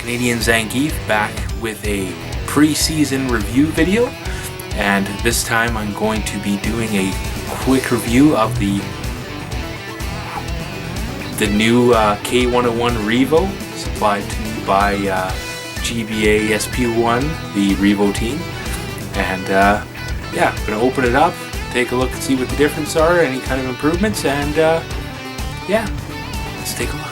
Canadian Zangief, back with a pre-season review video, and this time I'm going to be doing a quick review of the new K101 Revo, supplied to me by GBA SP1, the Revo team. And yeah, I'm going to open it up, take a look and see what the differences are, any kind of improvements, and yeah, let's take a look.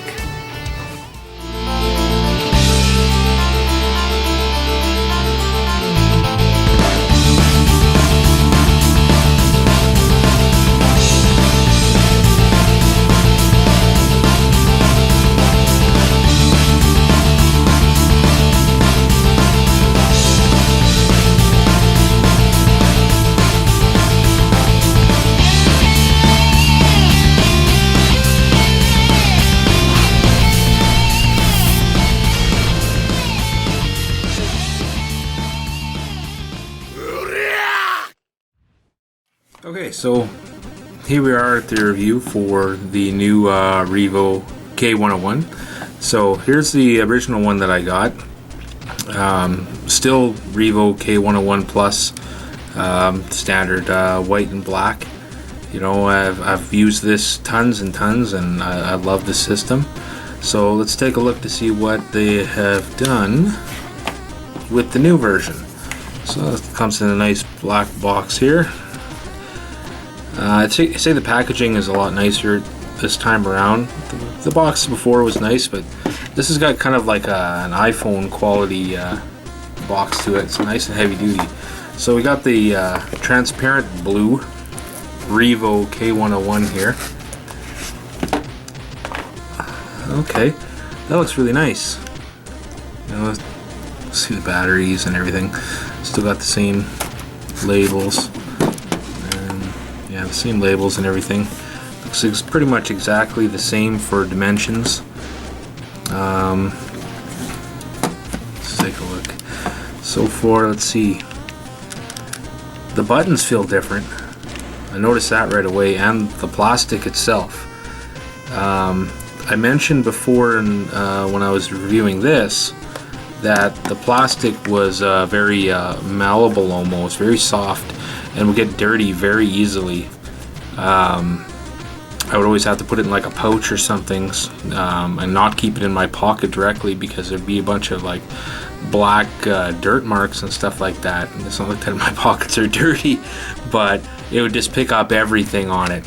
Okay, so here we are at the review for the new Revo K101. So here's the original one that I got. Still Revo K101 Plus, standard white and black. You know, I've used this tons and tons, and I love the system. So let's take a look to see what they have done with the new version. So it comes in a nice black box here. I'd say the packaging is a lot nicer this time around. The box before was nice, but this has got kind of like an iPhone quality box to it. It's nice and heavy duty. So we got the transparent blue Revo K101 here. Okay, that looks really nice. You know, see the batteries and everything. Still got the same labels. Yeah, the same labels and everything. Looks pretty much exactly the same for dimensions. Let's take a look. So far, let's see. The buttons feel different. I noticed that right away, and the plastic itself. I mentioned before when I was reviewing this that the plastic was very malleable, almost very soft, and would get dirty very easily. I would always have to put it in like a pouch or something, and not keep it in my pocket directly, because there'd be a bunch of like black dirt marks and stuff like that. And it's not like that my pockets are dirty, but it would just pick up everything on it.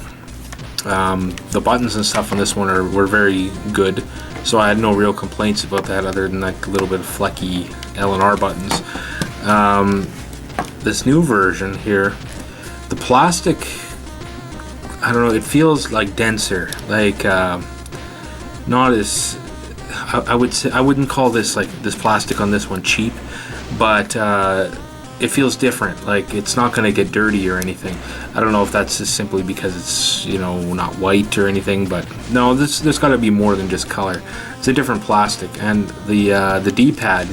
The buttons and stuff on this one were very good, so I had no real complaints about that, other than like a little bit of flecky L&R buttons. This new version here, the plastic, I don't know, it feels like denser, like not as, I would say, I wouldn't call this plastic on this one cheap, but it feels different. Like it's not going to get dirty or anything. I don't know if that's just simply because it's, you know, not white or anything, but no, there's got to be more than just color. It's a different plastic, and the D-pad,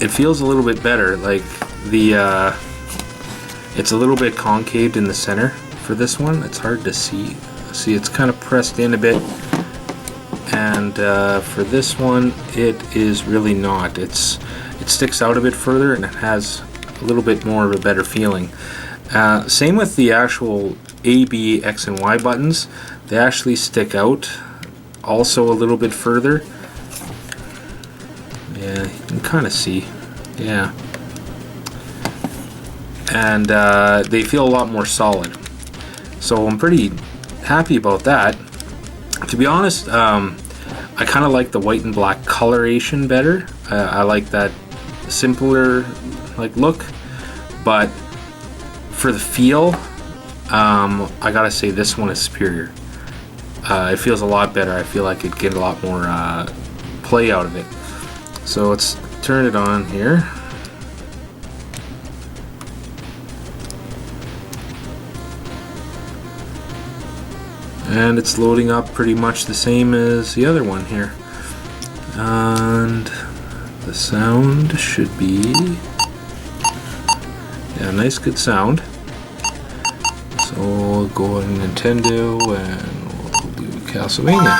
it feels a little bit better. Like it's a little bit concaved in the center for this one. It's hard to see. See, it's kind of pressed in a bit, and for this one, it is really not. It sticks out a bit further, and it has a little bit more of a better feeling. Same with the actual A, B, X, and Y buttons. They actually stick out also a little bit further. Yeah, you can kind of see. Yeah. And they feel a lot more solid. So I'm pretty happy about that. To be honest, I kind of like the white and black coloration better. I like that simpler like look. But for the feel, I gotta say this one is superior. It feels a lot better. I feel like it'd get a lot more play out of it. So let's turn it on here. And it's loading up pretty much the same as the other one here. And the sound should be, yeah, nice good sound. So we'll go on Nintendo and we'll do Castlevania.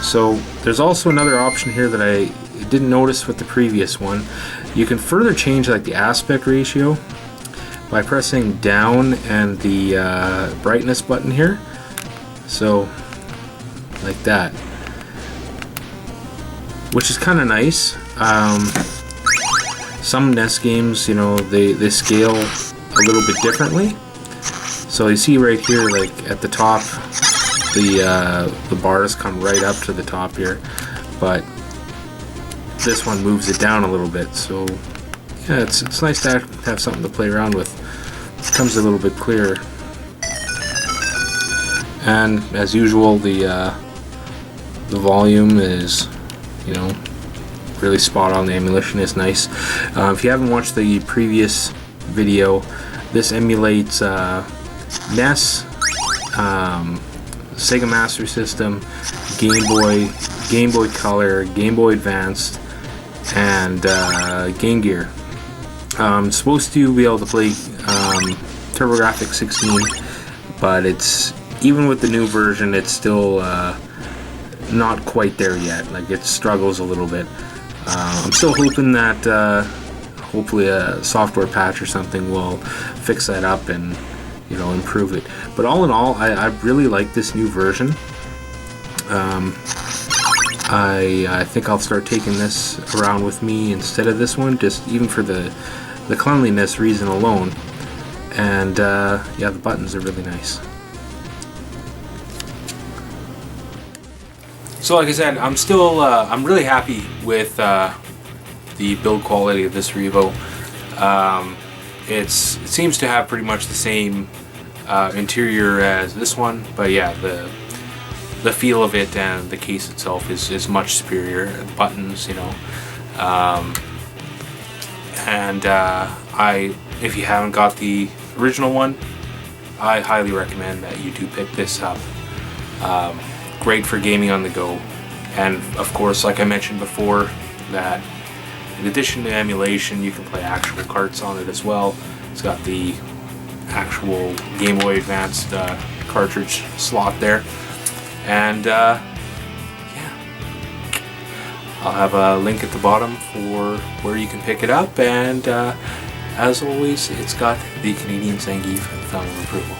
So there's also another option here that I didn't notice with the previous one. You can further change like the aspect ratio by pressing down and the brightness button here. So like that, which is kind of nice. Some NES games, you know, they scale a little bit differently. So you see right here, like at the top, the bars come right up to the top here, but this one moves it down a little bit. So yeah, it's nice to have something to play around with. It comes a little bit clearer. And as usual, the volume is, you know, really spot on. The emulation is nice. If you haven't watched the previous video, this emulates NES, Sega Master System, Game Boy Color, Game Boy Advanced, and Game Gear. It's supposed to be able to play TurboGrafx 16, but it's, even with the new version, it's still not quite there yet. Like, it struggles a little bit. I'm still hoping that hopefully a software patch or something will fix that up and, you know, improve it. But all in all, I really like this new version. I think I'll start taking this around with me instead of this one, just even for the cleanliness reason alone. And yeah, the buttons are really nice. So like I said, I'm still I'm really happy with the build quality of this Revo. It seems to have pretty much the same interior as this one, but yeah, the feel of it and the case itself is much superior. The buttons, you know, and if you haven't got the original one, I highly recommend that you do pick this up. Great for gaming on the go, and of course, like I mentioned before, that in addition to emulation, you can play actual carts on it as well. It's got the actual Game Boy Advanced cartridge slot there, and yeah, I'll have a link at the bottom for where you can pick it up, and as always, it's got the Canadian Zangief Fountain of Approval.